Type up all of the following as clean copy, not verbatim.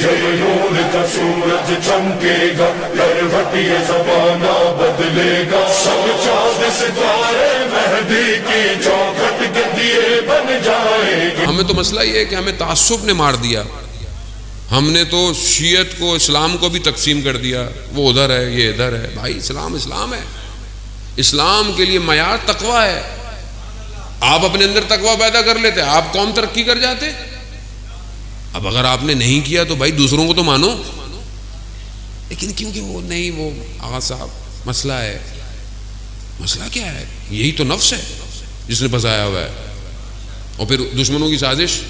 جب نور کا سورج چمکے گا کروٹ یہ زمانہ بدلے گا سب چاند ستارے مہدی کی چوکھٹ کے دیے بن جائیں گے. ہمیں تو مسئلہ یہ ہے کہ ہمیں تعصب نے مار دیا. ہم نے تو شیعت کو اسلام کو بھی تقسیم کر دیا, وہ ادھر ہے یہ ادھر ہے. بھائی اسلام اسلام ہے. اسلام کے لیے معیار تقویٰ ہے. آپ اپنے اندر تقویٰ پیدا کر لیتے آپ قوم ترقی کر جاتے. اب اگر آپ نے نہیں کیا تو بھائی دوسروں کو تو مانو, لیکن کیونکہ وہ نہیں, وہ آغا صاحب مسئلہ ہے. مسئلہ کیا ہے؟ یہی تو نفس ہے جس نے پھنسایا ہوا ہے. اور پھر دشمنوں کی سازش,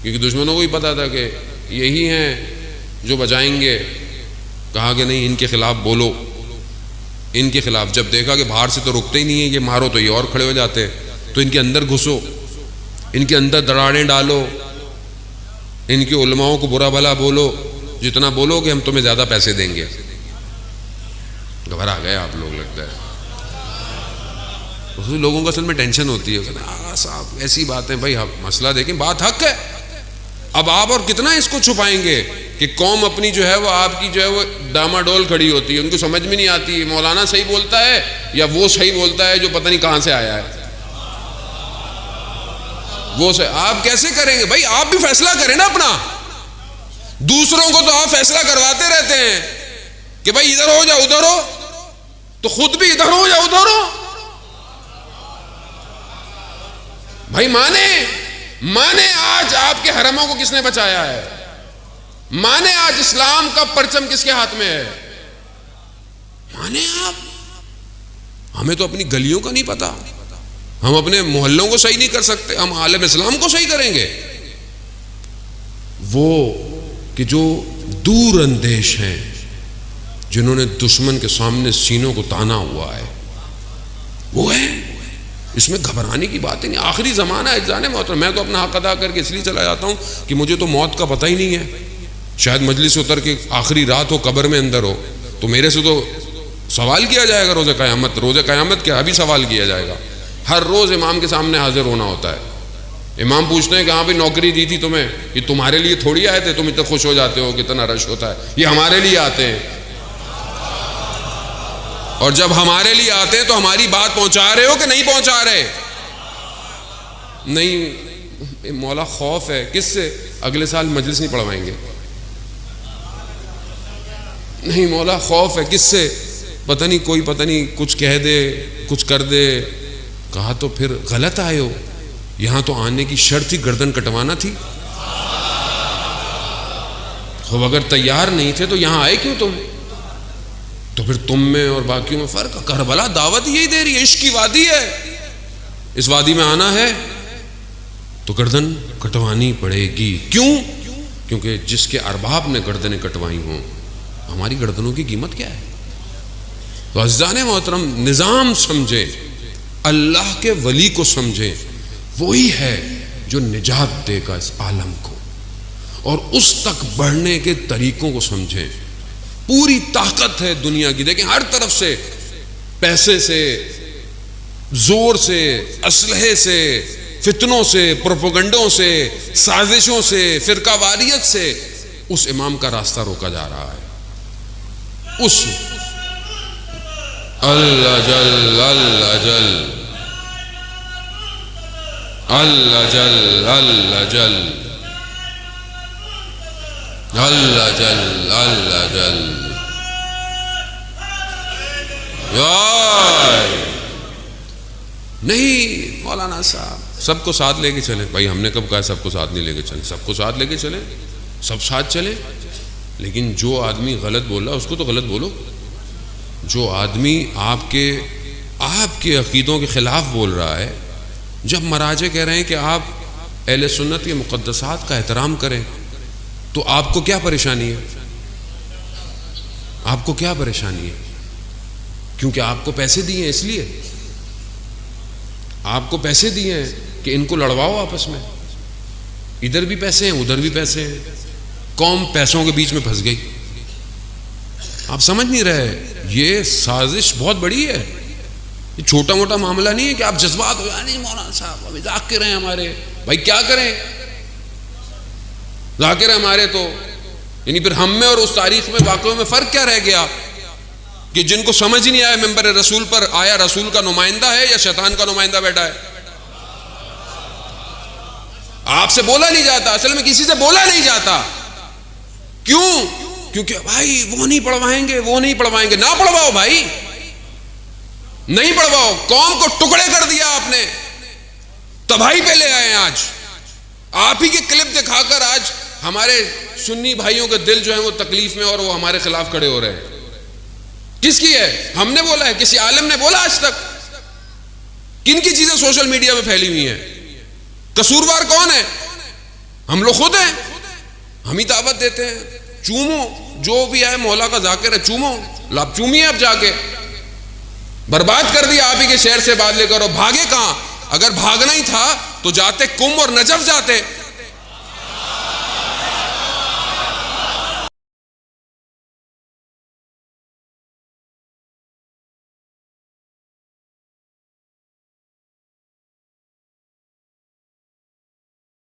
کیونکہ دشمنوں کو ہی پتا تھا کہ یہی ہیں جو بچائیں گے. کہا کہ نہیں ان کے خلاف بولو, ان کے خلاف. جب دیکھا کہ باہر سے تو رکتے ہی نہیں ہیں, یہ مارو تو یہ اور کھڑے ہو جاتے, تو ان کے اندر گھسو, ان کے اندر دراڑیں ڈالو, ان کے علماؤں کو برا بھلا بولو. جتنا بولو گے ہم تمہیں زیادہ پیسے دیں گے. گھبرا گئے آپ لوگ لگتا ہے. لوگوں کو اصل میں ٹینشن ہوتی ہے کہ صاحب ایسی باتیں. بھائی مسئلہ دیکھیں, بات حق ہے. اب آپ اور کتنا اس کو چھپائیں گے کہ قوم اپنی جو ہے وہ آپ کی جو ہے وہ ڈاماڈول کھڑی ہوتی ہے. ان کو سمجھ میں نہیں آتی مولانا صحیح بولتا ہے یا وہ صحیح بولتا ہے جو پتہ نہیں کہاں سے آیا ہے. وہ سے آپ کیسے کریں گے؟ بھائی آپ بھی فیصلہ کریں نا اپنا. دوسروں کو تو آپ فیصلہ کرواتے رہتے ہیں کہ بھائی ادھر ہو جا ادھر ہو, تو خود بھی ادھر ہو جا ادھر ہو. بھائی مانے آج آپ کے حرموں کو کس نے بچایا ہے؟ مانے آج اسلام کا پرچم کس کے ہاتھ میں ہے؟ مانے آپ. ہمیں تو اپنی گلیوں کا نہیں پتا, ہم اپنے محلوں کو صحیح نہیں کر سکتے, ہم عالم اسلام کو صحیح کریں گے. وہ کہ جو دور اندیش ہیں, جنہوں نے دشمن کے سامنے سینوں کو تانا ہوا ہے, وہ ہے. اس میں گھبرانے کی بات ہی نہیں. آخری زمانہ ہے جانے محترم. میں تو اپنا حق ادا کر کے اس لیے چلا جاتا ہوں کہ مجھے تو موت کا پتہ ہی نہیں ہے. شاید مجلس اتر کے آخری رات ہو, قبر میں اندر ہو, تو میرے سے تو سوال کیا جائے گا روز قیامت. روز قیامت کیا ابھی سوال کیا جائے گا. ہر روز امام کے سامنے حاضر ہونا ہوتا ہے. امام پوچھتے ہیں کہ ہاں بھائی نوکری دی تھی تمہیں, یہ تمہارے لیے تھوڑی آئے تھے, تم اتنے خوش ہو جاتے ہو کتنا رش ہوتا ہے, یہ ہمارے لیے آتے ہیں. اور جب ہمارے لیے آتے ہیں تو ہماری بات پہنچا رہے ہو کہ نہیں پہنچا رہے؟ نہیں. مولا خوف ہے کس سے؟ اگلے سال مجلس نہیں پڑھوائیں گے. نہیں مولا خوف ہے کس سے؟ پتہ نہیں کوئی پتہ نہیں کچھ کہہ دے کچھ کر دے. کہا تو پھر غلط آئے ہو. یہاں تو آنے کی شرط ہی گردن کٹوانا تھی. خب اگر تیار نہیں تھے تو یہاں آئے کیوں تم؟ تو پھر تم میں اور باقیوں میں فرق. کربلا دعوت یہی دے رہی ہے, عشق کی وادی ہے. اس وادی میں آنا ہے تو گردن کٹوانی پڑے گی. کیوں؟ کیونکہ جس کے ارباب نے گردنیں کٹوائی ہوں, ہماری گردنوں کی قیمت کیا ہے؟ تو عزیزان محترم, نظام سمجھیں, اللہ کے ولی کو سمجھیں, وہی ہے جو نجات دے گا اس عالم کو, اور اس تک بڑھنے کے طریقوں کو سمجھیں. پوری طاقت ہے دنیا کی, دیکھیں ہر طرف سے, پیسے سے, زور سے, اسلحے سے, فتنوں سے, پروپیگنڈوں سے, سازشوں سے, فرقہ واریت سے اس امام کا راستہ روکا جا رہا ہے. اس اللہ جل اللہ جل اللہ جل اللہ جل اللہ جل اللہ جل. نہیں مولانا صاحب سب کو ساتھ لے کے چلیں. بھائی ہم نے کب کہا سب کو ساتھ نہیں لے کے چلیں؟ سب کو ساتھ لے کے چلیں, سب ساتھ چلیں. لیکن جو آدمی غلط بول رہا ہے اس کو تو غلط بولو. جو آدمی آپ کے عقیدوں کے خلاف بول رہا ہے, جب مراجع کہہ رہے ہیں کہ آپ اہل سنت کے مقدسات کا احترام کریں, تو آپ کو کیا پریشانی ہے؟ آپ کو کیا پریشانی ہے؟ کیونکہ آپ کو پیسے دیے ہیں, اس لیے آپ کو پیسے دیے ہیں کہ ان کو لڑواؤ آپس میں. ادھر بھی پیسے ہیں ادھر بھی پیسے ہیں, قوم پیسوں کے بیچ میں پھنس گئی. آپ سمجھ نہیں رہے, یہ سازش بہت بڑی ہے. یہ چھوٹا موٹا معاملہ نہیں ہے کہ آپ جذبات ہو جائیں. نہیں مولانا صاحب ابھی ذاکر ہیں ہمارے. بھائی کیا کریں, ذاکر ہیں ہمارے, تو یعنی پھر ہم میں اور اس تاریخ میں واقعوں میں فرق کیا رہ گیا کہ جن کو سمجھ ہی نہیں آیا ممبر رسول پر آیا رسول کا نمائندہ ہے یا شیطان کا نمائندہ بیٹھا ہے؟ آپ سے بولا نہیں جاتا، اصل میں کسی سے بولا نہیں جاتا. کیوں؟ کیونکہ بھائی وہ نہیں پڑھوائیں گے، وہ نہیں پڑھوائیں گے. نہ پڑھواؤ بھائی، نہیں پڑھواؤ. قوم کو ٹکڑے کر دیا آپ نے، تباہی پہ لے آئے ہیں. آج آپ ہی کے کلپ دکھا کر آج ہمارے سنی بھائیوں کے دل جو ہیں وہ تکلیف میں اور وہ ہمارے خلاف کھڑے ہو رہے ہیں. کس کی ہے؟ ہم نے بولا ہے؟ کسی عالم نے بولا آج تک؟ کن کی چیزیں سوشل میڈیا میں پھیلی ہوئی ہیں؟ قصوروار کون ہے؟ ہم لوگ خود ہیں. ہم ہی دعوت دیتے ہیں چومو، جو بھی آئے مولا کا ذاکر ہے چومو. اب چومیے، اب جا کے برباد کر دیا آپ ہی کے شہر سے بات لے کر. اور بھاگے کہاں؟ اگر بھاگنا ہی تھا تو جاتے کم اور نجف جاتے.